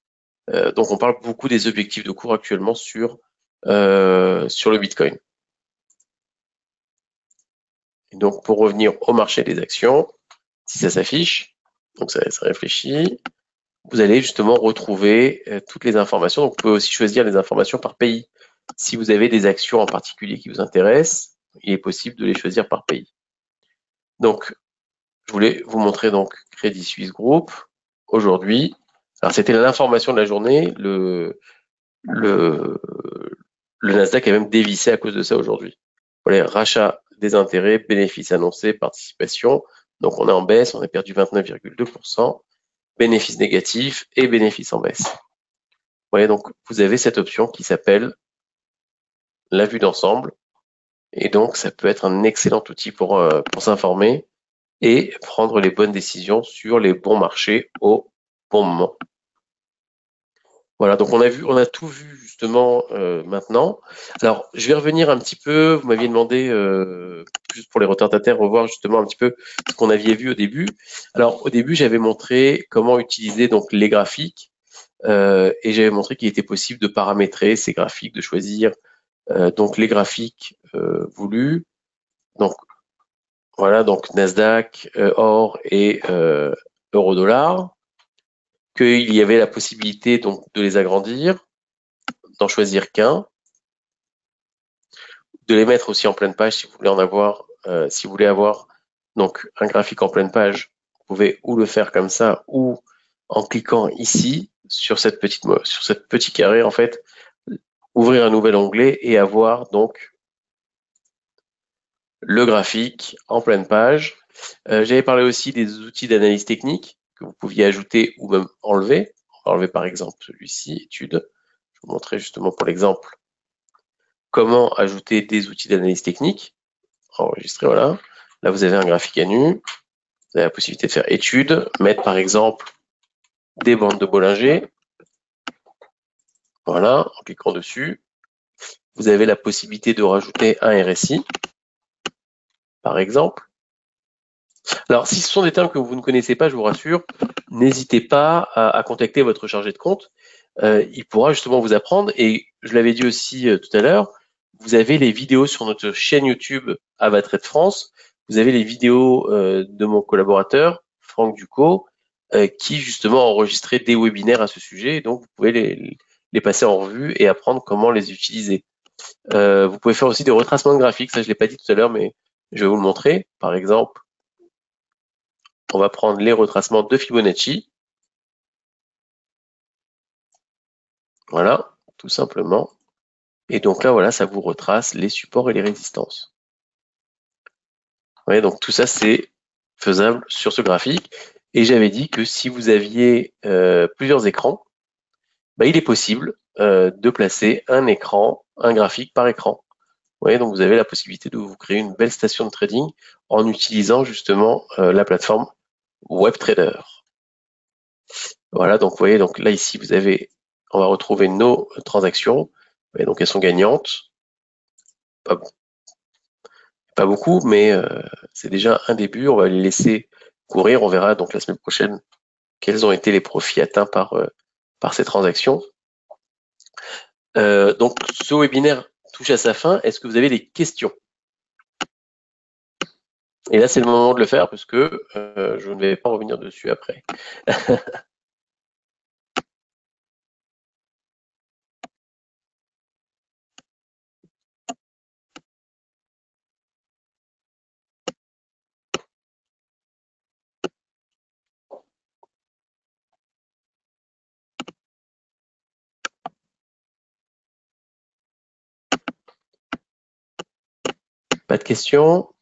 Donc on parle beaucoup des objectifs de cours actuellement sur le Bitcoin. Et donc pour revenir au marché des actions, si ça s'affiche, donc ça réfléchit, vous allez justement retrouver toutes les informations. Donc vous pouvez aussi choisir les informations par pays. Si vous avez des actions en particulier qui vous intéressent, il est possible de les choisir par pays. Donc je voulais vous montrer donc Crédit Suisse Group aujourd'hui. Alors c'était l'information de la journée. Le Nasdaq a même dévissé à cause de ça aujourd'hui. Voilà, rachat des intérêts, bénéfices annoncés, participation. Donc on est en baisse, on a perdu 29,2%, bénéfices négatifs et bénéfices en baisse. Vous voyez, donc vous avez cette option qui s'appelle la vue d'ensemble. Et donc ça peut être un excellent outil pour s'informer et prendre les bonnes décisions sur les bons marchés au bon moment. Voilà, donc on a tout vu justement maintenant. Alors, je vais revenir un petit peu. Vous m'aviez demandé, juste pour les retardataires, revoir justement un petit peu ce qu'on aviez vu au début. Alors, au début, j'avais montré comment utiliser donc les graphiques et j'avais montré qu'il était possible de paramétrer ces graphiques, de choisir donc les graphiques voulus. Donc voilà, donc Nasdaq, or et euro-dollar. Qu'il y avait la possibilité donc de les agrandir, d'en choisir qu'un, de les mettre aussi en pleine page si vous voulez en avoir, si vous voulez avoir donc un graphique en pleine page, vous pouvez ou le faire comme ça ou en cliquant ici sur cette petit carré en fait, ouvrir un nouvel onglet et avoir donc le graphique en pleine page. J'avais parlé aussi des outils d'analyse technique que vous pouviez ajouter ou même enlever. On va enlever par exemple celui-ci, études. Je vous montrer justement pour l'exemple comment ajouter des outils d'analyse technique. Enregistrer, voilà. Là, vous avez un graphique à nu. Vous avez la possibilité de faire études, mettre par exemple des bandes de Bollinger. Voilà, en cliquant dessus. Vous avez la possibilité de rajouter un RSI, par exemple. Alors, si ce sont des termes que vous ne connaissez pas, je vous rassure, n'hésitez pas à contacter votre chargé de compte. Il pourra justement vous apprendre. Et je l'avais dit aussi tout à l'heure, vous avez les vidéos sur notre chaîne YouTube Avatrade France. Vous avez les vidéos de mon collaborateur, Franck Ducot, qui justement a enregistré des webinaires à ce sujet. Et donc, vous pouvez les passer en revue et apprendre comment les utiliser. Vous pouvez faire aussi des retracements de graphiques. Ça, je l'ai pas dit tout à l'heure, mais je vais vous le montrer. Par exemple, on va prendre les retracements de Fibonacci. Voilà, tout simplement. Et donc là, voilà, ça vous retrace les supports et les résistances. Vous voyez, donc tout ça, c'est faisable sur ce graphique. Et j'avais dit que si vous aviez plusieurs écrans, bah, il est possible de placer un écran, un graphique par écran. Vous voyez, donc vous avez la possibilité de vous créer une belle station de trading en utilisant justement la plateforme WebTrader. Voilà, donc vous voyez, donc là ici, on va retrouver nos transactions. Et donc elles sont gagnantes. Pas beaucoup, mais c'est déjà un début. On va les laisser courir. On verra donc la semaine prochaine quels ont été les profits atteints par ces transactions. Donc ce webinaire touche à sa fin. Est-ce que vous avez des questions? Et là, c'est le moment de le faire parce que je ne vais pas revenir dessus après. Pas de questions?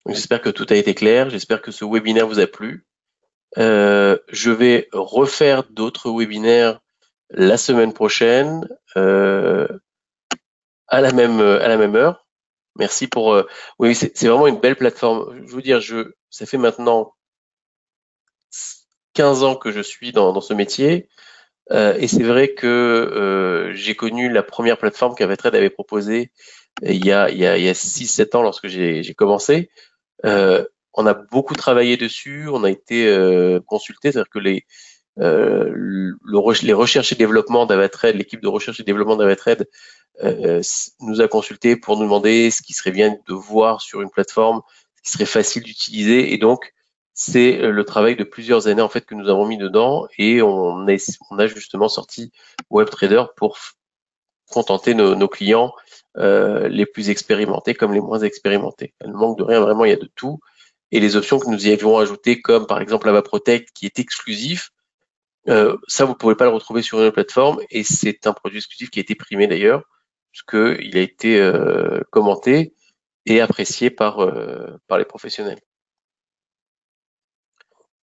J'espère que tout a été clair. J'espère que ce webinaire vous a plu. Je vais refaire d'autres webinaires la semaine prochaine à la même heure. Merci pour. Oui, c'est vraiment une belle plateforme. Je veux dire, ça fait maintenant 15 ans que je suis dans ce métier. Et c'est vrai que j'ai connu la première plateforme qu'Avatrade avait proposée il y a 6-7 ans lorsque j'ai commencé. On a beaucoup travaillé dessus, on a été consulté, c'est-à-dire que les recherches et développement d'Avatrade, l'équipe de recherche et développement d'Avatrade nous a consulté pour nous demander ce qui serait bien de voir sur une plateforme, ce qui serait facile d'utiliser. Et donc, c'est le travail de plusieurs années en fait que nous avons mis dedans, et on a justement sorti WebTrader pour contenter nos clients les plus expérimentés comme les moins expérimentés. Elle ne manque de rien, vraiment, il y a de tout. Et les options que nous y avions ajoutées, comme par exemple AvaProtect, qui est exclusif, ça, vous ne pourrez pas le retrouver sur une autre plateforme, et c'est un produit exclusif qui a été primé d'ailleurs, puisqu'il a été commenté et apprécié par les professionnels.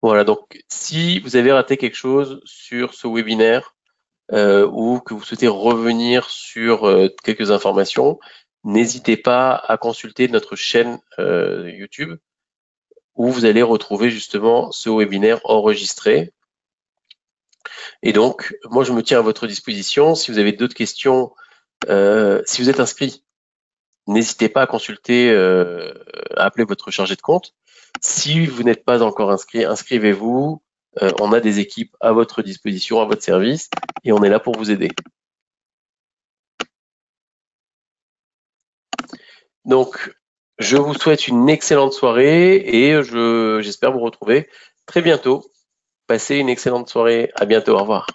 Voilà, donc si vous avez raté quelque chose sur ce webinaire ou que vous souhaitez revenir sur quelques informations, n'hésitez pas à consulter notre chaîne YouTube, où vous allez retrouver justement ce webinaire enregistré. Et donc, moi, je me tiens à votre disposition. Si vous avez d'autres questions, si vous êtes inscrit, n'hésitez pas à consulter, à appeler votre chargé de compte. Si vous n'êtes pas encore inscrit, inscrivez-vous. On a des équipes à votre disposition, à votre service, et on est là pour vous aider. Donc, je vous souhaite une excellente soirée et j'espère vous retrouver très bientôt. Passez une excellente soirée. À bientôt. Au revoir.